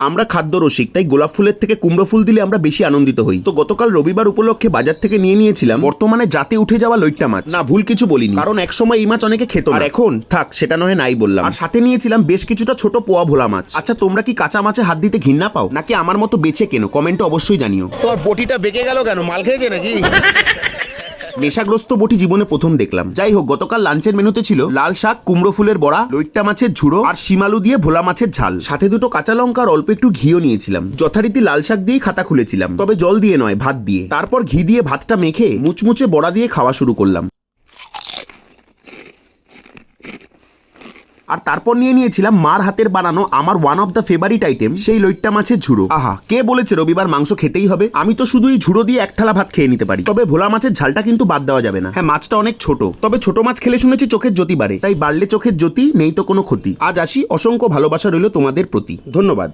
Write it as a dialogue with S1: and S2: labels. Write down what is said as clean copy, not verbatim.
S1: আমরা খাদ্য রসিক, তাই গোলাপ ফুলের থেকে কুমড়ো ফুল দিলে আমরা বেশি আনন্দিত হই। তো গতকাল রবিবার উপলক্ষে বাজার থেকে নিয়েছিলাম বর্তমানে জাতে উঠে যাওয়া লইট্টা মাছ। না, ভুল কিছু বলিনি, কারণ একসময় এই মাছ অনেকে খেত, আর এখন থাক সেটা নয় নাই বললাম। আর সাথে নিয়েছিলাম বেশ কিছুটা ছোট পোয়া ভোলা মাছ। আচ্ছা, তোমরা কি কাঁচা মাছে হাত দিতে ঘৃণা পাও, নাকি আমার মতো বেছে কেনো? কমেন্টে অবশ্যই জানিও।
S2: তোমার বটিটা বেঁকে গেল কেন? মাল খেয়েছে নাকি?
S1: নেশাগ্রস্ত বটি জীবনে প্রথম দেখলাম। যাই হোক, গতকাল লাঞ্চের মেনুতে ছিল লাল শাক, কুমড়ো ফুলের বড়া, লইট্টা মাছের ঝুড়ো আর শিমালু দিয়ে ভোলা মাছের ঝাল, সাথে দুটো কাঁচা লঙ্কা আর অল্প একটু ঘিও নিয়েছিলাম। যথারীতি লাল শাক দিয়েই খাতা খুলেছিলাম, তবে জল দিয়ে নয়, ভাত দিয়ে। তারপর ঘি দিয়ে ভাতটা মেখে মুচমুচে বড়া দিয়ে খাওয়া শুরু করলাম। আর তারপর নিয়েছিলাম মার হাতের বানানো আমার one of the favourite item, সেই লইট্টা মাছের ঝুড়ো। আহা, কে বলেছে রবিবার মাংস খেতেই হবে? আমি তো শুধু এই ঝুড়ো দিয়ে এক থালা ভাত খেয়ে নিতে পারি। তবে ভোলা মাছের ঝালটা কিন্তু বাদ দেওয়া যাবে না। হ্যাঁ, মাছটা অনেক ছোট, তবে ছোট মাছ খেলে শুনেছি চোখের জ্যোতি বাড়ে, তাই বাড়লে চোখের জ্যোতি, নেই তো কোনো ক্ষতি। আজ আসি, অসংখ্য ভালোবাসা রইল তোমাদের প্রতি। ধন্যবাদ।